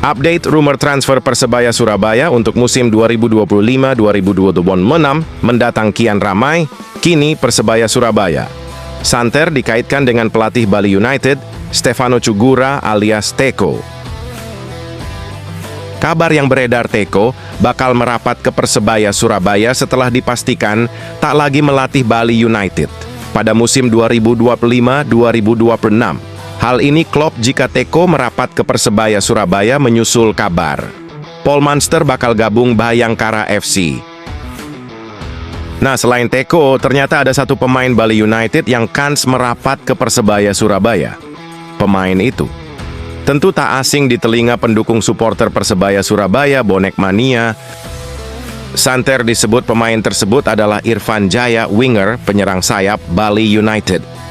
Update rumor transfer Persebaya Surabaya untuk musim 2025-2026 mendatang kian ramai, kini Persebaya Surabaya. Santer dikaitkan dengan pelatih Bali United, Stefano Cugura alias Teko. Kabar yang beredar Teko bakal merapat ke Persebaya Surabaya setelah dipastikan tak lagi melatih Bali United pada musim 2025-2026. Hal ini klop jika Teko merapat ke Persebaya Surabaya menyusul kabar Paul Munster bakal gabung Bhayangkara FC. Nah, selain Teko, ternyata ada satu pemain Bali United yang kans merapat ke Persebaya Surabaya. Pemain itu tentu tak asing di telinga pendukung supporter Persebaya Surabaya, Bonek Mania. Santer disebut pemain tersebut adalah Irfan Jaya, winger penyerang sayap Bali United.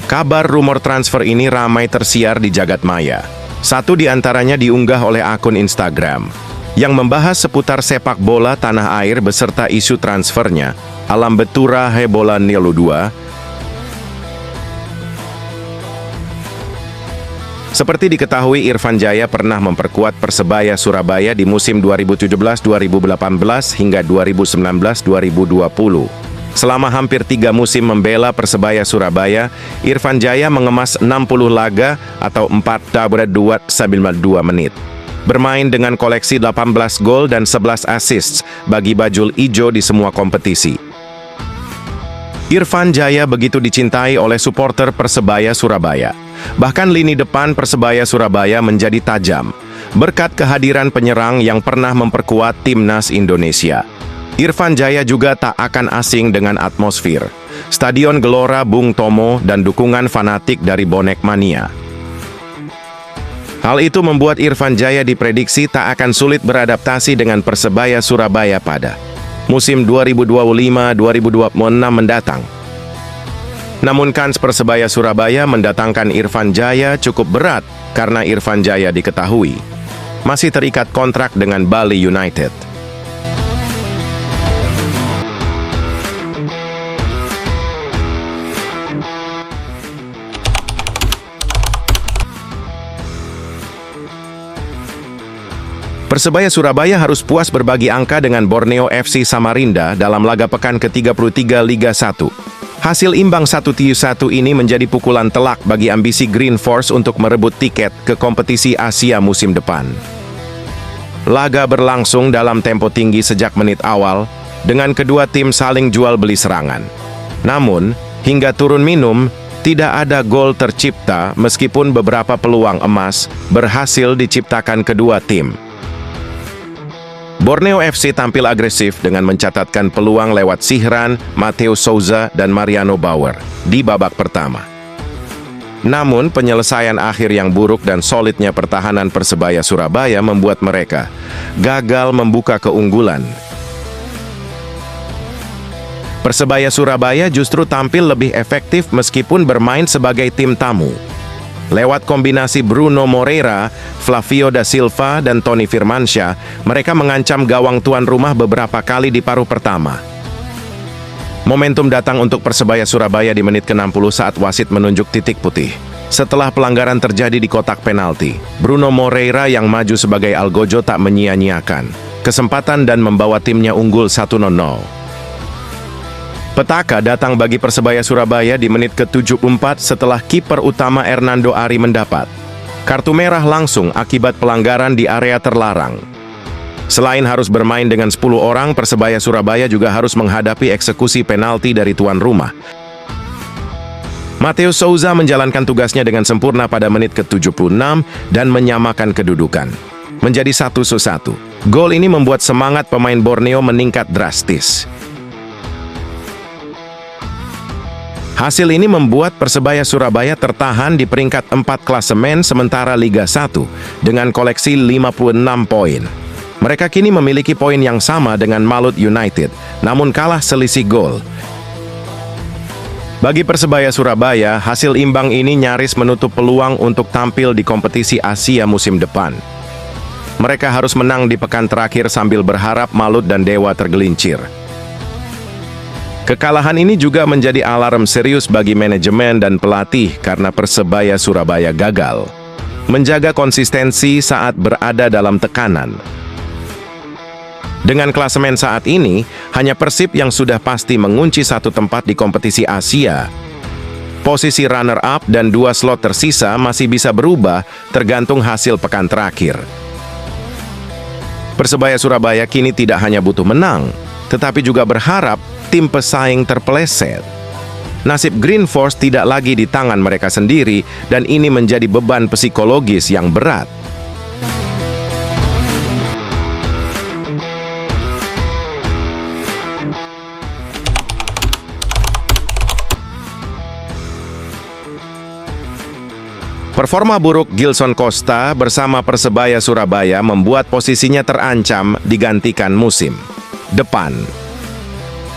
Kabar rumor transfer ini ramai tersiar di jagat maya. Satu di antaranya diunggah oleh akun Instagram yang membahas seputar sepak bola tanah air beserta isu transfernya, Alam Betura Hebola Nilu 2. Seperti diketahui, Irfan Jaya pernah memperkuat Persebaya Surabaya di musim 2017-2018 hingga 2019-2020. Selama hampir 3 musim membela Persebaya Surabaya, Irfan Jaya mengemas 60 laga atau 4,292 menit. Bermain dengan koleksi 18 gol dan 11 assists bagi bajul ijo di semua kompetisi. Irfan Jaya begitu dicintai oleh supporter Persebaya Surabaya. Bahkan lini depan Persebaya Surabaya menjadi tajam berkat kehadiran penyerang yang pernah memperkuat timnas Indonesia. Irfan Jaya juga tak akan asing dengan atmosfer Stadion Gelora Bung Tomo dan dukungan fanatik dari Bonek Mania. Hal itu membuat Irfan Jaya diprediksi tak akan sulit beradaptasi dengan Persebaya Surabaya pada musim 2025-2026 mendatang. Namun kans Persebaya Surabaya mendatangkan Irfan Jaya cukup berat karena Irfan Jaya diketahui masih terikat kontrak dengan Bali United. Persebaya Surabaya harus puas berbagi angka dengan Borneo FC Samarinda dalam laga pekan ke-33 Liga 1. Hasil imbang 1-1 ini menjadi pukulan telak bagi ambisi Green Force untuk merebut tiket ke kompetisi Asia musim depan. Laga berlangsung dalam tempo tinggi sejak menit awal, dengan kedua tim saling jual beli serangan. Namun, hingga turun minum, tidak ada gol tercipta meskipun beberapa peluang emas berhasil diciptakan kedua tim. Borneo FC tampil agresif dengan mencatatkan peluang lewat Sihran, Matteo Souza, dan Mariano Bauer di babak pertama. Namun, penyelesaian akhir yang buruk dan solidnya pertahanan Persebaya Surabaya membuat mereka gagal membuka keunggulan. Persebaya Surabaya justru tampil lebih efektif meskipun bermain sebagai tim tamu. Lewat kombinasi Bruno Moreira, Flavio da Silva, dan Tony Firmansyah, mereka mengancam gawang tuan rumah beberapa kali di paruh pertama. Momentum datang untuk Persebaya Surabaya di menit ke-60 saat wasit menunjuk titik putih. Setelah pelanggaran terjadi di kotak penalti, Bruno Moreira yang maju sebagai algojo tak menyia-nyiakan kesempatan dan membawa timnya unggul 1-0. Petaka datang bagi Persebaya Surabaya di menit ke-74 setelah kiper utama Hernando Ari mendapat kartu merah langsung akibat pelanggaran di area terlarang. Selain harus bermain dengan 10 orang, Persebaya Surabaya juga harus menghadapi eksekusi penalti dari tuan rumah. Matteo Souza menjalankan tugasnya dengan sempurna pada menit ke-76 dan menyamakan kedudukan menjadi 1-1. Gol ini membuat semangat pemain Borneo meningkat drastis. Hasil ini membuat Persebaya Surabaya tertahan di peringkat 4 klasemen sementara Liga 1 dengan koleksi 56 poin. Mereka kini memiliki poin yang sama dengan Malut United, namun kalah selisih gol. Bagi Persebaya Surabaya, hasil imbang ini nyaris menutup peluang untuk tampil di kompetisi Asia musim depan. Mereka harus menang di pekan terakhir sambil berharap Malut dan Dewa tergelincir. Kekalahan ini juga menjadi alarm serius bagi manajemen dan pelatih karena Persebaya Surabaya gagal menjaga konsistensi saat berada dalam tekanan. Dengan klasemen saat ini, hanya Persib yang sudah pasti mengunci satu tempat di kompetisi Asia. Posisi runner-up dan 2 slot tersisa masih bisa berubah tergantung hasil pekan terakhir. Persebaya Surabaya kini tidak hanya butuh menang, tetapi juga berharap tim pesaing terpeleset. Nasib Green Force tidak lagi di tangan mereka sendiri dan ini menjadi beban psikologis yang berat. Performa buruk Gilson Costa bersama Persebaya Surabaya membuat posisinya terancam digantikan musim depan.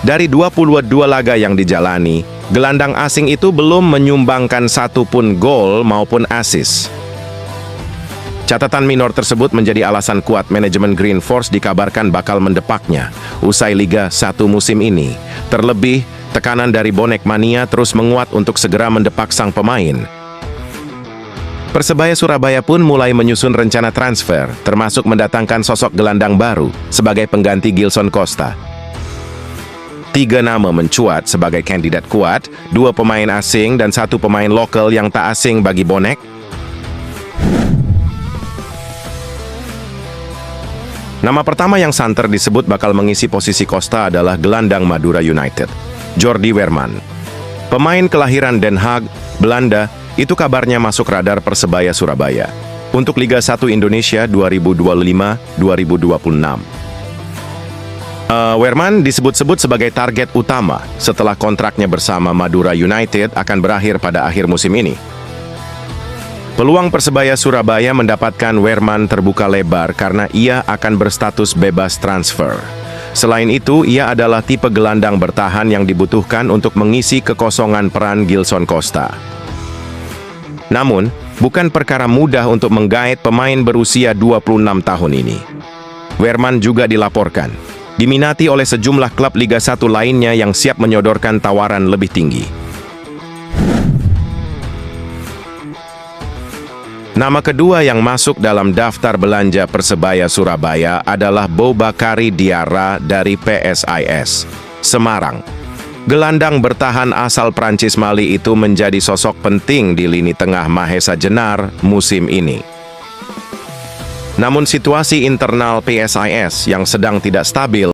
Dari 22 laga yang dijalani, gelandang asing itu belum menyumbangkan satupun gol maupun assist. Catatan minor tersebut menjadi alasan kuat manajemen Green Force dikabarkan bakal mendepaknya usai Liga 1 musim ini. Terlebih, tekanan dari bonek mania terus menguat untuk segera mendepak sang pemain. Persebaya Surabaya pun mulai menyusun rencana transfer, termasuk mendatangkan sosok gelandang baru sebagai pengganti Gilson Costa. 3 nama mencuat sebagai kandidat kuat, 2 pemain asing dan 1 pemain lokal yang tak asing bagi bonek. Nama pertama yang santer disebut bakal mengisi posisi Costa adalah gelandang Madura United, Jordi Weerman. Pemain kelahiran Den Haag, Belanda, itu kabarnya masuk radar Persebaya Surabaya untuk Liga 1 Indonesia 2025-2026. Weerman disebut-sebut sebagai target utama setelah kontraknya bersama Madura United akan berakhir pada akhir musim ini. Peluang Persebaya Surabaya mendapatkan Weerman terbuka lebar karena ia akan berstatus bebas transfer. Selain itu, ia adalah tipe gelandang bertahan yang dibutuhkan untuk mengisi kekosongan peran Gilson Costa. Namun, bukan perkara mudah untuk menggait pemain berusia 26 tahun ini. Weerman juga dilaporkan diminati oleh sejumlah klub Liga 1 lainnya yang siap menyodorkan tawaran lebih tinggi. Nama kedua yang masuk dalam daftar belanja Persebaya Surabaya adalah Boubakary Diarra dari PSIS Semarang. Gelandang bertahan asal Prancis Mali itu menjadi sosok penting di lini tengah Mahesa Jenar musim ini. Namun situasi internal PSIS yang sedang tidak stabil